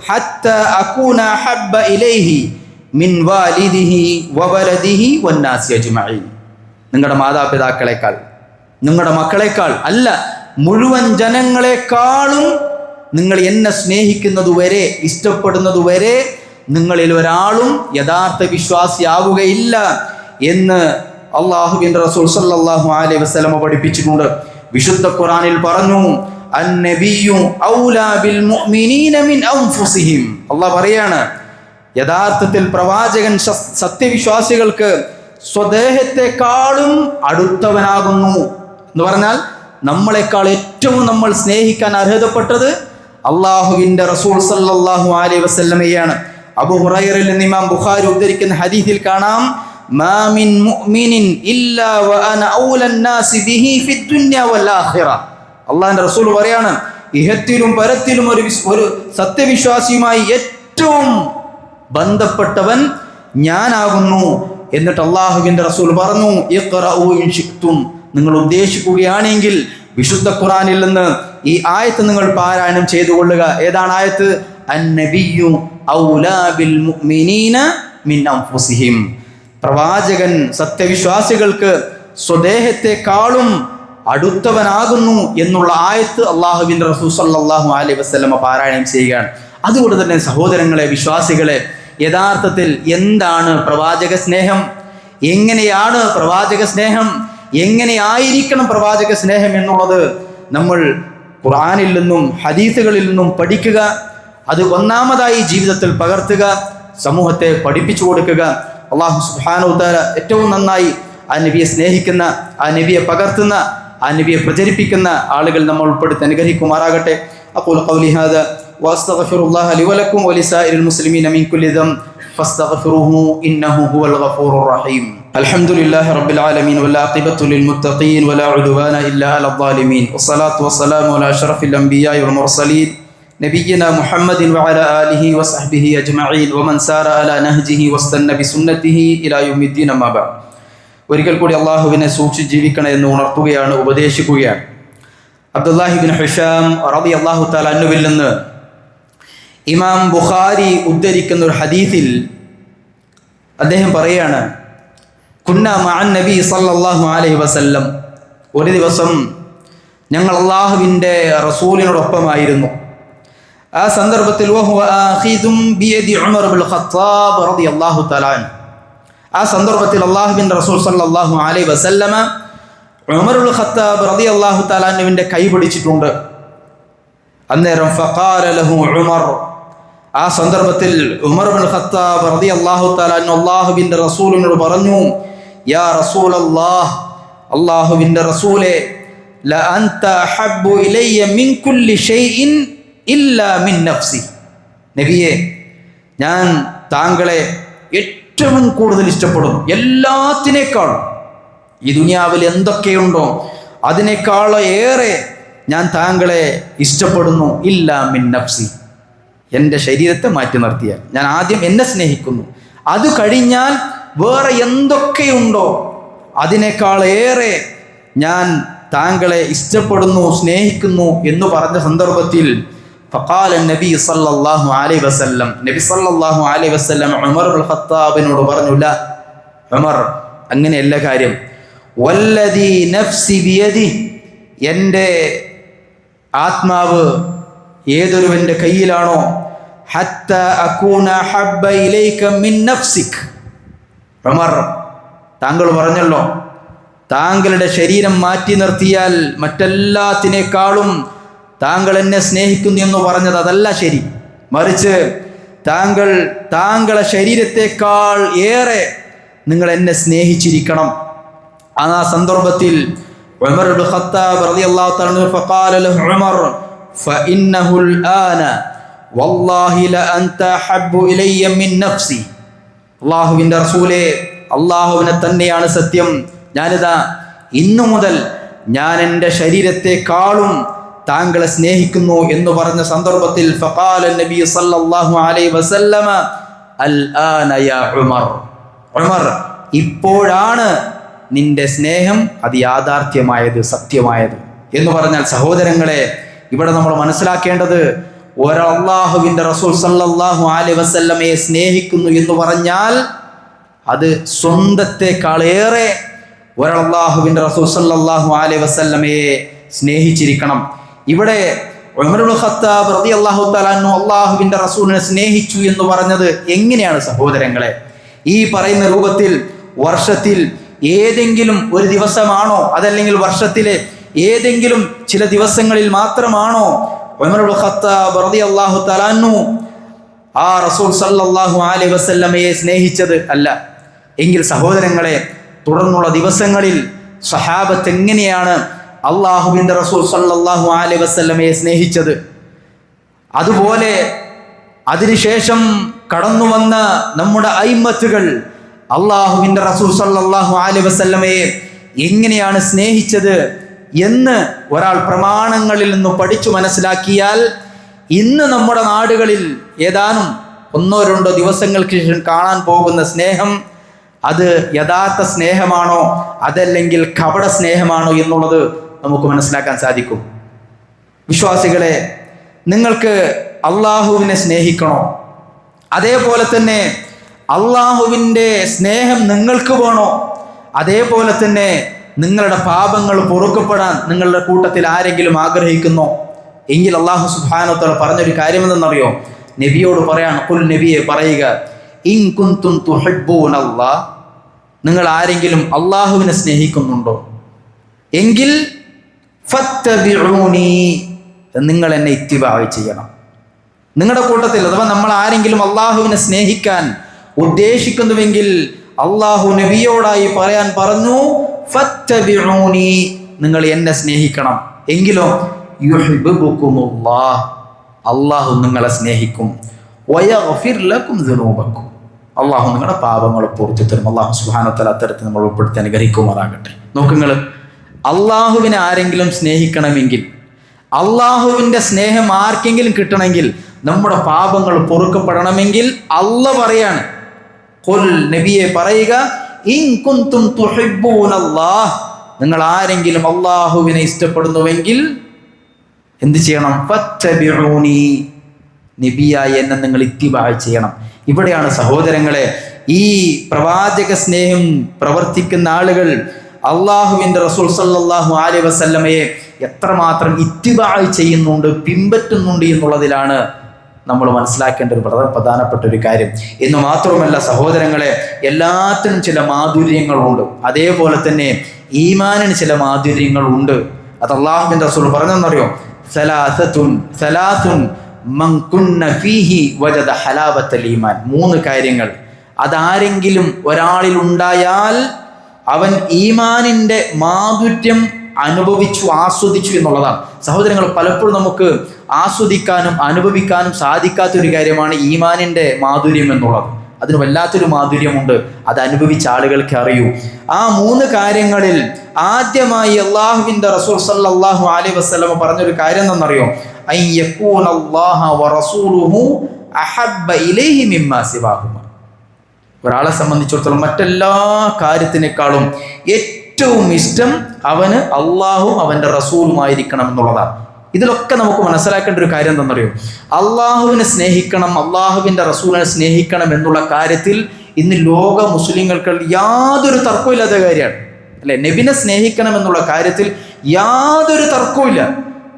ഹത്താ അകൂന ഹബ്ബ ഇലൈഹി മിൻ വാലിദിഹി വവലദിഹി വന്നാസി അജ്മഈൻ, നിങ്ങളുടെ മാതാപിതാക്കളെക്കാൾ, നിങ്ങളുടെ മക്കളെക്കാൾ അല്ല, മുഴുവൻ ജനങ്ങളെക്കാളും നിങ്ങൾ എന്നെ സ്നേഹിക്കുന്നതുവരെ, ഇഷ്ടപ്പെടുന്നതുവരെ നിങ്ങളിൽ ഒരാളും യഥാർത്ഥ വിശ്വാസിയാവുകയില്ല എന്ന് അല്ലാഹുവിൻ്റെ റസൂൽ സല്ലല്ലാഹു അലൈഹി വസല്ലം പഠിപ്പിച്ചിട്ടുണ്ട്. വിശുദ്ധ ഖുർആനിൽ പറഞ്ഞു, അന്നബിയ്യു ഔലാ ബിൽ മുഅ്മിനീന മിൻ അൻഫുസിഹിം. അല്ലാഹ് പറയാണ്, യഥാർത്ഥത്തിൽ പ്രവാചകൻ സത്യവിശ്വാസികൾക്ക് സ്വദേഹത്തെക്കാളും അടുത്തവനാകുന്നു എന്ന് പറഞ്ഞാൽ നമ്മളെക്കാൾ ഏറ്റവും നമ്മൾ സ്നേഹിക്കാൻ അർഹതപ്പെട്ടത് അള്ളാഹുവിൻ്റെ റസൂൽ സല്ലല്ലാഹു അലൈഹി വസല്ലമയാണ്. അബൂ ഹുറൈറയിൽ നിന്ന് ഇമാം ബുഖാരി ഉദ്ധരിക്കുന്ന ഹദീസിൽ കാണാം, മാ മിൻ മുഅ്മിനിൻ ഇല്ലാ വഅന ഔലൻ നാസി ബിഹി ഫിദ്ദുനിയ വൽ ആഖിറ. അള്ളാഹുവിൻ്റെ റസൂൽ പറയാണ്, ഇഹത്തിലും പരത്തിലും ഒരു സത്യവിശ്വാസിയുമായി ഏറ്റവും ബന്ധപ്പെട്ടവൻ ഞാനാകുന്നു. എന്നിട്ട് അള്ളാഹുവിൻ്റെ റസൂൽ പറഞ്ഞു, ഇഖ്റഉ ഇൻ ശിഅ്തും, നിങ്ങൾ ഉദ്ദേശിക്കുകയാണെങ്കിൽ വിശുദ്ധ ഖുർആനിൽ നിന്ന് ഈ ആയത്ത് നിങ്ങൾ പാരായണം ചെയ്തു കൊള്ളുക. ഏതാണ് ആയത്ത്? അന്നബിയ്യു ഔലാ ബിൽ മുഅ്മിനീന മിൻ അൻഫുസിഹിം, പ്രവാചകൻ സത്യവിശ്വാസികൾക്ക് സ്വദേഹത്തെക്കാളും അടുത്തവനാകുന്നു എന്നുള്ള ആയത്ത് അള്ളാഹുവിൻ്റെ റസൂൽ സല്ലല്ലാഹു അലൈഹി വസല്ലമ പാരായണം ചെയ്യുകയാണ്. അതുകൊണ്ട് തന്നെ സഹോദരങ്ങളെ, വിശ്വാസികളെ, യഥാർത്ഥത്തിൽ എന്താണ് പ്രവാചക സ്നേഹം? എങ്ങനെയാണ് പ്രവാചക സ്നേഹം? എങ്ങനെയായിരിക്കണം പ്രവാചക സ്നേഹം എന്നുള്ളത് നമ്മൾ ഖുർആനിൽ നിന്നും ഹദീസുകളിൽ നിന്നും പഠിക്കുക. അത് ഒന്നാമതായി ജീവിതത്തിൽ പകർത്തുക, സമൂഹത്തെ പഠിപ്പിച്ചു കൊടുക്കുക. അല്ലാഹു സുബ്ഹാനഹു വ തആല ഏറ്റവും നന്നായി ആ നബിയെ സ്നേഹിക്കുന്ന, ആ നബിയെ പകർത്തുന്ന, ആ നബിയെ പ്രചരിപ്പിക്കുന്ന ആളുകൾ നമ്മൾ ഉൾപ്പെടുത്തി അനുഗ്രഹിക്കുമാറാകട്ടെ. അഖൂലു ഖൗലി ഹാദാ വഅസ്തഗ്ഫിറുല്ലാഹ ലി വലക്കും വലിസായിരിൽ മുസ്ലിമീന മിൻ കുല്ലി ദംബ് ഫസ്തഗ്ഫിറുഹു ഇന്നഹു ഹുവൽ ഗഫൂറുർ റഹീം. الحمد لله رب العالمين والعاقبة للمتقين ولا عدوان إلا على الظالمين والصلاة والسلام على أشرف الأنبياء والمرسلين نبينا محمد وعلى آله وصحبه أجمعين ومن سار على نهجه واستنى بسنته إلى يوم الدين أما بعد. ഒരിക്കൽ കൂടി അള്ളാഹുവിനെ സൂക്ഷിച്ച് ജീവിക്കണം എന്ന് ഉണർത്തുകയാണ്, ഉപദേശിക്കുകയാണ്. അബ്ദുല്ലാഹി ഇബ്നു ഹിഷാം റളിയല്ലാഹു തആല അൻഹുവിൽ നിന്ന് ഇമാം ബുഖാരി ഉദ്ധരിക്കുന്ന ഒരു ഹദീസിൽ അദ്ദേഹം പറയാണ്, കുന്ന മഅൻ നബി സല്ലല്ലാഹു അലൈഹി വസല്ലം, ഒരു ദിവസം ഞങ്ങൾ അള്ളാഹുവിൻ്റെ റസൂലിനോടൊപ്പമായിരുന്നു. ആ സന്ദർഭത്തിൽ വഹുവ ആഖിദും ബിയദി ഉമർ ഇബ്നുൽ ഖത്താബ് റളിയല്ലാഹു തആല അൻഹു, ആ സന്ദർഭത്തിൽ അള്ളാഹുവിൻ്റെ റസൂൽ സല്ലല്ലാഹു അലൈഹി വസല്ലമ ഉമർ ഇബ്നുൽ ഖത്താബ് റളിയല്ലാഹു തആല അൻഹുവിൻ്റെ കൈ പിടിച്ചിട്ടുണ്ട്. അന്നേരം ഫഖാല ലഹു ഉമർ, ആ സന്ദർഭത്തിൽ ഉമർ ഇബ്നുൽ ഖത്താബ് റളിയല്ലാഹു തആല അൻഹു അള്ളാഹുവിൻ്റെ റസൂലിനോട് പറഞ്ഞു, യാ റസൂലല്ലാഹ്, അള്ളാഹുവിൻ്റെ റസൂലേ, ല അൻത അഹബ്ബു ഇലയ്യ മിൻ കുല്ലി ഷൈഇൻ ഇല്ലാ മിൻ നഫ്സി, നബിയെ, ഞാൻ താങ്കളെ ഏറ്റവും കൂടുതൽ ഇഷ്ടപ്പെടുന്നു, എല്ലാത്തിനേക്കാളും, ഈ ദുനിയാവിൽ എന്തൊക്കെയുണ്ടോ അതിനേക്കാൾ ഏറെ ഞാൻ താങ്കളെ ഇഷ്ടപ്പെടുന്നു. ഇല്ലാ മിൻ നഫ്സി, എൻ്റെ ശരീരത്തെ മാറ്റി നിർത്തിയാൽ ഞാൻ ആദ്യം എന്നെ സ്നേഹിക്കുന്നു, അത് കഴിഞ്ഞാൽ വേറെ എന്തൊക്കെയുണ്ടോ അതിനേക്കാൾ ഏറെ ഞാൻ താങ്കളെ ഇഷ്ടപ്പെടുന്നു, സ്നേഹിക്കുന്നു എന്ന് പറഞ്ഞ സന്ദർഭത്തിൽ ഫഖാല നബി സല്ലല്ലാഹു അലൈഹി വസല്ലം, നബി സല്ലല്ലാഹു അലൈഹി വസല്ലം ഉമർ ഇബ്നുൽ ഖത്താബിനോട് പറഞ്ഞു, ല ഉമർ, അങ്ങനെയല്ല കാര്യം. വല്ലദീ നഫ്സി ബിയദി, എൻ്റെ ആത്മാവ് ഏതൊരുവൻ്റെ കയ്യിലാണോ, ഹത്താ അകൂന ഹബ്ബ ഇലൈക മിൻ നഫ്സിക്, ഉമർ, താങ്കൾ പറഞ്ഞല്ലോ താങ്കളുടെ ശരീരം മാറ്റി നിർത്തിയാൽ മറ്റെല്ലാത്തിനേക്കാളും താങ്കൾ എന്നെ സ്നേഹിക്കുന്നു എന്ന് പറഞ്ഞത് അതല്ല ശരി, മറിച്ച് താങ്കളെ ശരീരത്തെക്കാൾ ഏറെ നിങ്ങൾ എന്നെ സ്നേഹിച്ചിരിക്കണം. ആ സന്ദർഭത്തിൽ ഉമർ ഇബ്നുൽ ഖത്താബ് റളിയല്ലാഹു തആല ഫഖാല ലഹു ഉമർ ഫഇന്നഹുൽ ആന വല്ലാഹി ല അൻത അഹബ്ബു ഇലയ്യ മിൻ നഫ്സി, അല്ലാഹുവിൻ്റെ റസൂലേ, അല്ലാഹുവിനെ തന്നെയാണ് സത്യം, ഞാനിതാ ഇന്നു മുതൽ ഞാൻ എൻ്റെ ശരീരത്തെക്കാളും താങ്കളെ സ്നേഹിക്കുന്നു എന്ന് പറഞ്ഞ സന്ദർഭത്തിൽ ഫഖാല നബി സല്ലല്ലാഹു അലൈഹി വസല്ലമ അൽ ആന യാ ഉമർ, ഉമർ, ഇപ്പോഴാണ് നിന്റെ സ്നേഹം അത് യാഥാർത്ഥ്യമായത്, സത്യമായത് എന്ന് പറഞ്ഞാൽ, സഹോദരങ്ങളെ, ഇവിടെ നമ്മൾ മനസ്സിലാക്കേണ്ടത്, ഒരല്ലാഹുവിൻ്റെ റസൂൽ സല്ലല്ലാഹു അലൈഹി വസല്ലമയെ സ്നേഹിക്കുന്നു എന്ന് പറഞ്ഞാൽ അത് സ്വന്തത്തെക്കാളേറെ ഒരല്ലാഹുവിൻ്റെ റസൂൽ സല്ലല്ലാഹു അലൈഹി വസല്ലമയെ സ്നേഹിച്ചിരിക്കണം. ഇവിടെ ഉമർ ഇബ്നുൽ ഖത്താബ് റളിയല്ലാഹു തആല അൻഹു അല്ലാഹുവിൻ്റെ റസൂലിനെ സ്നേഹിച്ചു എന്ന് പറഞ്ഞത് എങ്ങനെയാണ് സഹോദരങ്ങളെ? ഈ പറയുന്ന രൂപത്തിൽ വർഷത്തിൽ ഏതെങ്കിലും ഒരു ദിവസമാണോ, അതല്ലെങ്കിൽ വർഷത്തിലെ ഏതെങ്കിലും ചില ദിവസങ്ങളിൽ മാത്രമാണോ ഉമർ ഇബ്നുൽ ഖത്താബ് റളിയല്ലാഹു തആല അൻഹു ആ റസൂൽ സല്ലല്ലാഹു അലൈഹി വസല്ലമയെ സ്നേഹിച്ചത്? അല്ല. എങ്കിൽ സഹോദരങ്ങളെ, തുടർന്നുള്ള ദിവസങ്ങളിൽ സഹാബത്ത് എങ്ങനെയാണ് അള്ളാഹുവിൻ്റെ റസൂൽ സല്ലല്ലാഹു അലൈഹി വസല്ലമയെ സ്നേഹിച്ചത്, അതുപോലെ അതിനുശേഷം കടന്നു വന്ന നമ്മുടെ അയിമ്മത്തുകൾ അള്ളാഹുവിൻ്റെ റസൂൽ സല്ലല്ലാഹു അലൈഹി വസല്ലമയെ എങ്ങനെയാണ് സ്നേഹിച്ചത് എന്ന് ഒരാൾ പ്രമാണങ്ങളിൽ നിന്ന് പഠിച്ചു മനസ്സിലാക്കിയാൽ, ഇന്ന് നമ്മുടെ നാടുകളിൽ ഏതാനും 1-2 ദിവസങ്ങൾക്ക് ശേഷം കാണാൻ പോകുന്ന സ്നേഹം അത് യഥാർത്ഥ സ്നേഹമാണോ അതല്ലെങ്കിൽ കപട സ്നേഹമാണോ എന്നുള്ളത് നമുക്ക് മനസ്സിലാക്കാൻ സാധിക്കും. വിശ്വാസികളെ, നിങ്ങൾക്ക് അള്ളാഹുവിനെ സ്നേഹിക്കണോ, അതേപോലെ തന്നെ അള്ളാഹുവിൻ്റെ സ്നേഹം നിങ്ങൾക്ക് വേണോ, അതേപോലെ തന്നെ നിങ്ങളുടെ പാപങ്ങൾ പൊറുക്കപ്പെടാൻ നിങ്ങളുടെ കൂട്ടത്തിൽ ആരെങ്കിലും ആഗ്രഹിക്കുന്നോ എങ്കിൽ അള്ളാഹു സുബ്ഹാനഹു വ തആല പറഞ്ഞൊരു കാര്യം എന്തെന്നറിയോ? നബിയോട് പറയാണ്, ഖുൽ, നബിയെ പറയുക, ഇൻ കുൻതും തുഹിബ്ബൂനല്ലാഹ്, നിങ്ങൾ ആരെങ്കിലും അള്ളാഹുവിനെ സ്നേഹിക്കുന്നുണ്ടോ എങ്കിൽ ഫത്തബിഊനി, നിങ്ങൾ എന്നെ ഇത്തിബാഅ് ചെയ്യണം. നിങ്ങളുടെ കൂട്ടത്തിൽ അഥവാ നമ്മൾ ആരെങ്കിലും അള്ളാഹുവിനെ സ്നേഹിക്കാൻ ഉദ്ദേശിക്കുന്നുവെങ്കിൽ അള്ളാഹു നബിയോടായി പറയാൻ പറഞ്ഞു, ഫത്തബിഊനി, നിങ്ങൾ എന്നെ സ്നേഹിക്കണം. എങ്കിലോ യുഹിബ്ബുകുമുല്ലാഹ്, അള്ളാഹു നിങ്ങളെ സ്നേഹിക്കും. വയഗ്ഫിർ ലക്കും ദുനൂബക്കും, അള്ളാഹു നിങ്ങളുടെ പാപങ്ങൾ പുറത്തു തരും. അള്ളാഹു സുബ്ഹാനഹു വ തആല അത്തരത്തിൽ നമ്മൾ ഉൾപ്പെടുത്തി അനുഗ്രഹിക്കുമാറാകട്ടെ. നോക്കുങ്ങൾ, അള്ളാഹുവിനെ ആരെങ്കിലും സ്നേഹിക്കണമെങ്കിൽ, അള്ളാഹുവിൻ്റെ സ്നേഹം ആർക്കെങ്കിലും കിട്ടണമെങ്കിൽ, നമ്മുടെ പാപങ്ങൾ പൊറുക്കപ്പെടണമെങ്കിൽ അള്ളാഹ് പറയാണ്, ഖുൽ, നബിയെ പറയുക, ഇൻ കുൻതും തുഹിബ്ബൂനല്ലാഹ്, നിങ്ങൾ ആരെങ്കിലും അള്ളാഹുവിനെ ഇഷ്ടപ്പെടുന്നുവെങ്കിൽ എന്ത് ചെയ്യണം? ഫത്തബിഊനി, നബിയായ എന്നെ നിങ്ങൾ ഇത്തിബാ ചെയ്യണം. ഇവിടെയാണ് സഹോദരങ്ങളെ ഈ പ്രവാചക സ്നേഹം പ്രവർത്തിക്കുന്ന ആളുകൾ അള്ളാഹുവിൻ്റെ റസൂൽ സല്ലല്ലാഹു അലൈഹി വസല്ലമയെ എത്രമാത്രം ഇത്തിബാ ചെയ്യുന്നുണ്ട്, പിൻപറ്റുന്നുണ്ട് എന്നുള്ളതിലാണ് നമ്മൾ മനസ്സിലാക്കേണ്ട ഒരു പ്രധാനപ്പെട്ട ഒരു കാര്യം. എന്ന് മാത്രമല്ല സഹോദരങ്ങളെ, എല്ലാത്തിനും ചില മാധുര്യങ്ങളുണ്ട്. അതേപോലെ തന്നെ ഈമാനിന് ചില മാധുര്യങ്ങളുണ്ട്. അത് അള്ളാഹുവിൻ്റെ റസൂൽ പറഞ്ഞെന്നറിയോ? സലാസുൻ മൻ കുന്ന ഫീഹി വജദ ഹലാവത്തൽ ഈമാൻ. 3 കാര്യങ്ങൾ അതാരെങ്കിലും ഒരാളിൽ ഉണ്ടായാൽ അവൻ ഈമാനിൻ്റെ മാധുര്യം അനുഭവിച്ചു, ആസ്വദിച്ചു എന്നുള്ളതാണ്. സഹോദരങ്ങൾ, പലപ്പോഴും നമുക്ക് ആസ്വദിക്കാനും അനുഭവിക്കാനും സാധിക്കാത്തൊരു കാര്യമാണ് ഈമാനിൻ്റെ മാധുര്യം എന്നുള്ളത്. അതിന് വല്ലാത്തൊരു മാധുര്യമുണ്ട്, അത് അനുഭവിച്ച ആളുകൾക്ക് അറിയൂ. ആ 3 കാര്യങ്ങളിൽ ആദ്യമായി അള്ളാഹുവിൻ്റെ റസൂൽ സല്ലല്ലാഹു അലൈഹി വസല്ലം പറഞ്ഞൊരു കാര്യം എന്താണെന്നറിയോ? അൻ യകൂനല്ലാഹ വറസൂലുഹു അഹബ്ബ ഇലൈഹി മിമ്മാ സിവാഹുമ. ഒരാളെ സംബന്ധിച്ചിടത്തോളം മറ്റെല്ലാ കാര്യത്തിനേക്കാളും ഏറ്റവും ഇഷ്ടം അവന് അള്ളാഹും അവൻ്റെ റസൂലുമായിരിക്കണം എന്നുള്ളതാണ്. ഇതിലൊക്കെ നമുക്ക് മനസ്സിലാക്കേണ്ട ഒരു കാര്യം എന്താണെന്നറിയോ? അള്ളാഹുവിനെ സ്നേഹിക്കണം, അള്ളാഹുവിൻ്റെ റസൂലിനെ സ്നേഹിക്കണം എന്നുള്ള കാര്യത്തിൽ ഇന്ന് ലോക മുസ്ലിങ്ങൾക്ക് യാതൊരു തർക്കമില്ലാത്ത കാര്യമാണ്, അല്ലെ? നബിനെ സ്നേഹിക്കണം എന്നുള്ള കാര്യത്തിൽ യാതൊരു തർക്കവുമില്ല.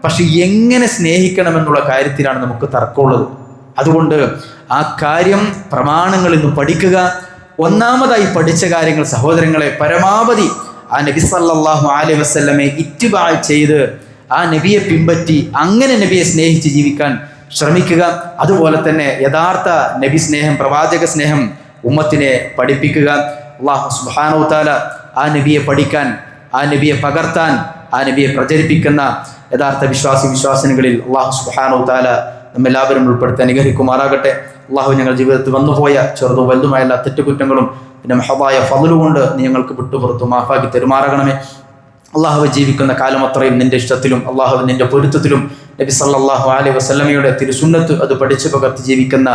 പക്ഷെ എങ്ങനെ സ്നേഹിക്കണം എന്നുള്ള കാര്യത്തിലാണ് നമുക്ക് തർക്കമുള്ളത്. അതുകൊണ്ട് ആ കാര്യം പ്രമാണങ്ങളിൽ നിന്ന് പഠിക്കുക. ഒന്നാമതായി പഠിച്ച കാര്യങ്ങൾ സഹോദരങ്ങളെ, പരമാവധി ആ നബി സല്ലല്ലാഹു അലൈഹി വസല്ലമയെ ഇത്തിബാ ചെയ്ത് ആ നബിയെ പിൻപറ്റി അങ്ങനെ നബിയെ സ്നേഹിച്ച് ജീവിക്കാൻ ശ്രമിക്കുക. അതുപോലെ തന്നെ യഥാർത്ഥ നബി സ്നേഹം, പ്രവാചക സ്നേഹം ഉമ്മത്തിനെ പഠിപ്പിക്കുക. അല്ലാഹു സുബ്ഹാനഹു വ തആല ആ നബിയെ പഠിക്കാൻ, ആ നബിയെ പകർത്താൻ, ആ നബിയെ പ്രചരിപ്പിക്കുന്ന യഥാർത്ഥ വിശ്വാസികളിൽ അല്ലാഹു സുബ്ഹാനഹു വ തആല നമ്മെല്ലാവരും ഉൾപ്പെടുത്തി അനുഗ്രഹിക്കുമാറാകട്ടെ. അള്ളാഹു ഞങ്ങൾ ജീവിതത്തിൽ വന്നുപോയ ചെറുതും വലുതുമായ എല്ലാ തെറ്റുകുറ്റങ്ങളും പിന്നെ മഹദായ ഫള് കൊണ്ട് നീ ഞങ്ങൾക്ക് വിട്ടുപുറത്തു മാഫാക്കി തെരുമാറാകണമേ. അള്ളാഹുവെ ജീവിക്കുന്ന കാലം അത്രയും നിന്റെ ഇഷ്ടത്തിലും അള്ളാഹു നിന്റെ പൊരുത്തത്തിലും നബി സല്ലല്ലാഹു അലൈഹി വസല്ലമയുടെ തിരുസുന്നത്ത് അത് പഠിച്ചു പകർത്തി ജീവിക്കുന്ന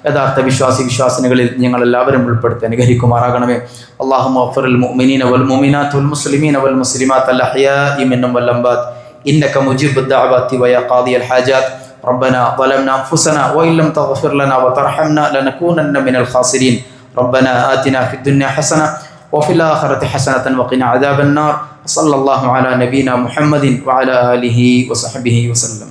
യഥാർത്ഥ വിശ്വാസികളിൽ ഞങ്ങളെല്ലാവരും ഉൾപ്പെടുത്തി അനുഗ്രഹിക്കുമാറാകണമേ. അല്ലാഹുമ്മ ഗ്ഫിറിൽ മുഅ്മിനീന വൽ മുഅ്മിനാത്ത് വൽ മുസ്ലിമീന വൽ മുസ്ലിമാത്ത് അൽ അഹ്യാഇ മിൻഹും വൽ അംവാത്ത് ഇന്നക മുജീബുദ് ദഅവാതി വയാ ഖാദിയൽ ഹാജാത്ത്. ربنا ظلمنا أنفسنا وإن لم تغفر لنا وترحمنا لنكونن من الخاسرين. ربنا آتنا في الدنيا حسنة وفي الآخرة حسنة وقنا عذاب النار. صلى الله على نبينا محمد وعلى آله وصحبه وسلم.